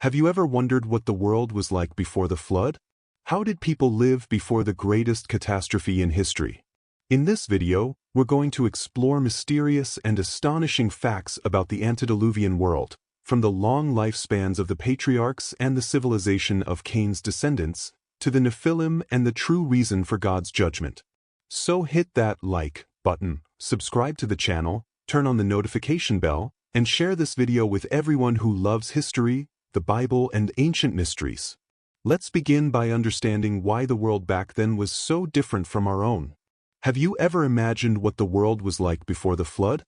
Have you ever wondered what the world was like before the flood? How did people live before the greatest catastrophe in history? In this video, we're going to explore mysterious and astonishing facts about the antediluvian world, from the long lifespans of the patriarchs and the civilization of Cain's descendants, to the Nephilim and the true reason for God's judgment. So hit that like button, subscribe to the channel, turn on the notification bell, and share this video with everyone who loves history, the Bible, and ancient mysteries. Let's begin by understanding why the world back then was so different from our own. Have you ever imagined what the world was like before the flood?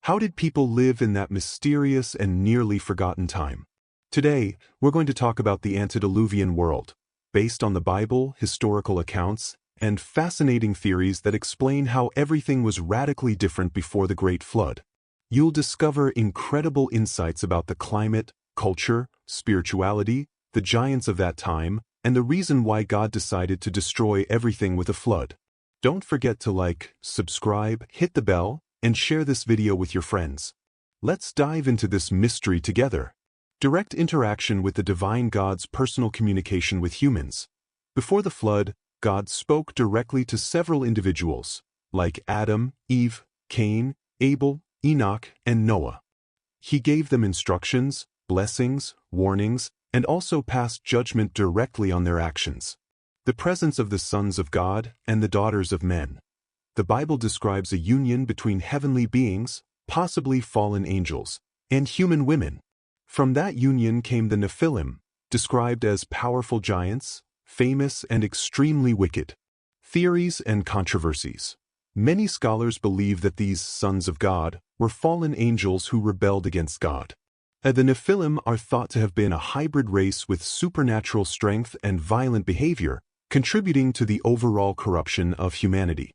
How did people live in that mysterious and nearly forgotten time? Today, we're going to talk about the antediluvian world, based on the Bible, historical accounts, and fascinating theories that explain how everything was radically different before the Great Flood. You'll discover incredible insights about the climate, culture, spirituality, the giants of that time, and the reason why God decided to destroy everything with a flood. Don't forget to like, subscribe, hit the bell, and share this video with your friends. Let's dive into this mystery together. Direct interaction with the divine God's personal communication with humans. Before the flood, God spoke directly to several individuals, like Adam, Eve, Cain, Abel, Enoch, and Noah. He gave them instructions, blessings, warnings, and also passed judgment directly on their actions. The presence of the sons of God and the daughters of men. The Bible describes a union between heavenly beings, possibly fallen angels, and human women. From that union came the Nephilim, described as powerful giants, famous and extremely wicked. Theories and controversies. Many scholars believe that these sons of God were fallen angels who rebelled against God. The Nephilim are thought to have been a hybrid race with supernatural strength and violent behavior, contributing to the overall corruption of humanity.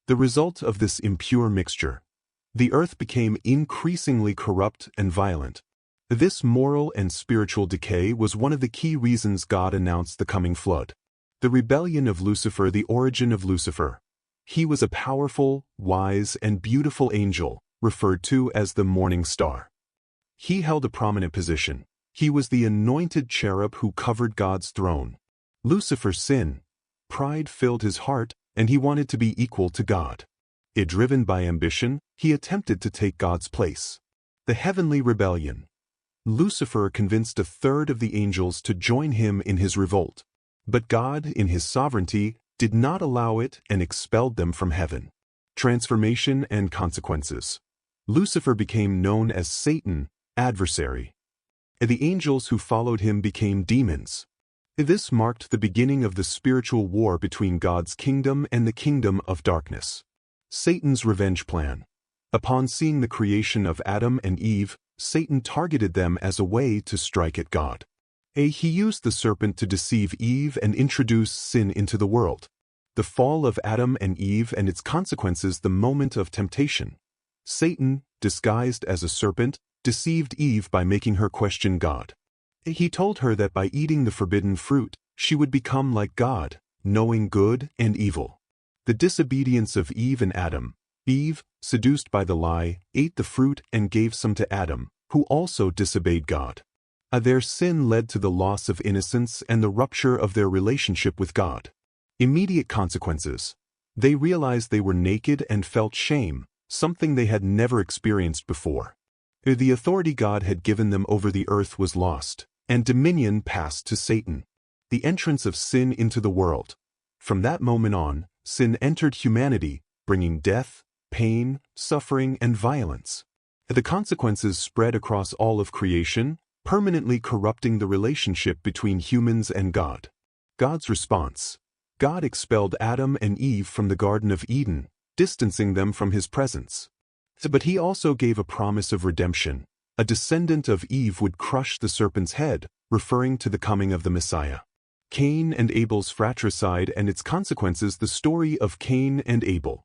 The result of this impure mixture, the earth became increasingly corrupt and violent. This moral and spiritual decay was one of the key reasons God announced the coming flood. The rebellion of Lucifer. The origin of Lucifer. He was a powerful, wise, and beautiful angel, referred to as the morning star. He held a prominent position. He was the anointed cherub who covered God's throne. Lucifer's sin, pride filled his heart, and he wanted to be equal to God. Driven by ambition, he attempted to take God's place. The heavenly rebellion. Lucifer convinced a third of the angels to join him in his revolt. But God, in his sovereignty, did not allow it and expelled them from heaven. Transformation and consequences. Lucifer became known as Satan, adversary. The angels who followed him became demons. This marked the beginning of the spiritual war between God's kingdom and the kingdom of darkness. Satan's revenge plan. Upon seeing the creation of Adam and Eve, Satan targeted them as a way to strike at God. He used the serpent to deceive Eve and introduce sin into the world. The fall of Adam and Eve and its consequences. The moment of temptation. Satan, disguised as a serpent, deceived Eve by making her question God. He told her that by eating the forbidden fruit, she would become like God, knowing good and evil. The disobedience of Eve and Adam. Eve, seduced by the lie, ate the fruit and gave some to Adam, who also disobeyed God. Their sin led to the loss of innocence and the rupture of their relationship with God. Immediate consequences. They realized they were naked and felt shame, something they had never experienced before. The authority God had given them over the earth was lost, and dominion passed to Satan. The entrance of sin into the world. From that moment on, sin entered humanity, bringing death, pain, suffering, and violence. The consequences spread across all of creation, permanently corrupting the relationship between humans and God. God's response. God expelled Adam and Eve from the Garden of Eden, distancing them from his presence. But he also gave a promise of redemption. A descendant of Eve would crush the serpent's head, referring to the coming of the Messiah. Cain and Abel's fratricide and its consequences. The story of Cain and Abel.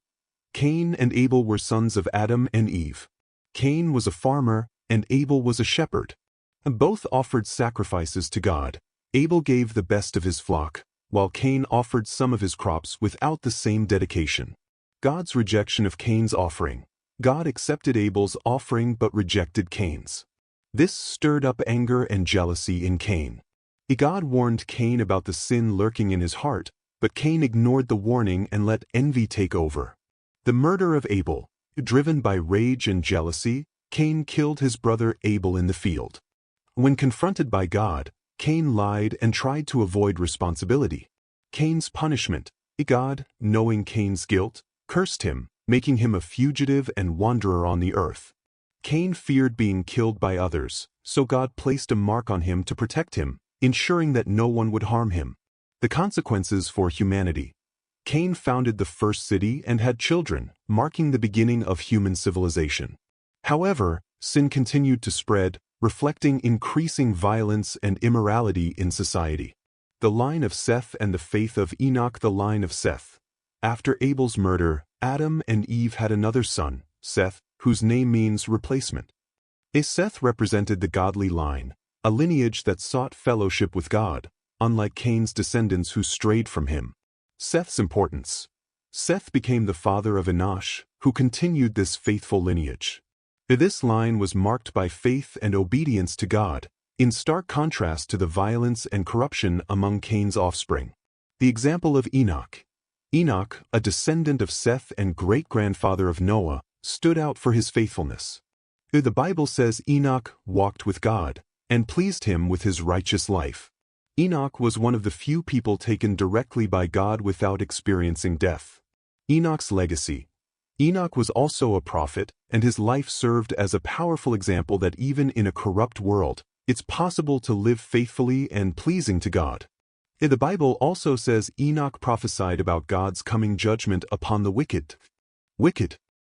Cain and Abel were sons of Adam and Eve. Cain was a farmer, and Abel was a shepherd. Both offered sacrifices to God. Abel gave the best of his flock, while Cain offered some of his crops without the same dedication. God's rejection of Cain's offering. God accepted Abel's offering but rejected Cain's. This stirred up anger and jealousy in Cain. God warned Cain about the sin lurking in his heart, but Cain ignored the warning and let envy take over. The murder of Abel. Driven by rage and jealousy, Cain killed his brother Abel in the field. When confronted by God, Cain lied and tried to avoid responsibility. Cain's punishment. God, knowing Cain's guilt, cursed him, making him a fugitive and wanderer on the earth. Cain feared being killed by others, so God placed a mark on him to protect him, ensuring that no one would harm him. The consequences for humanity. Cain founded the first city and had children, marking the beginning of human civilization. However, sin continued to spread, reflecting increasing violence and immorality in society. The line of Seth and the faith of Enoch. The line of Seth. After Abel's murder, Adam and Eve had another son, Seth, whose name means replacement. Seth represented the godly line, a lineage that sought fellowship with God, unlike Cain's descendants who strayed from him. Seth's importance. Seth became the father of Enosh, who continued this faithful lineage. This line was marked by faith and obedience to God, in stark contrast to the violence and corruption among Cain's offspring. The example of Enoch. Enoch, a descendant of Seth and great-grandfather of Noah, stood out for his faithfulness. The Bible says Enoch walked with God and pleased him with his righteous life. Enoch was one of the few people taken directly by God without experiencing death. Enoch's legacy. Enoch was also a prophet, and his life served as a powerful example that even in a corrupt world, it's possible to live faithfully and pleasing to God. The Bible also says Enoch prophesied about God's coming judgment upon the wicked. Wicked.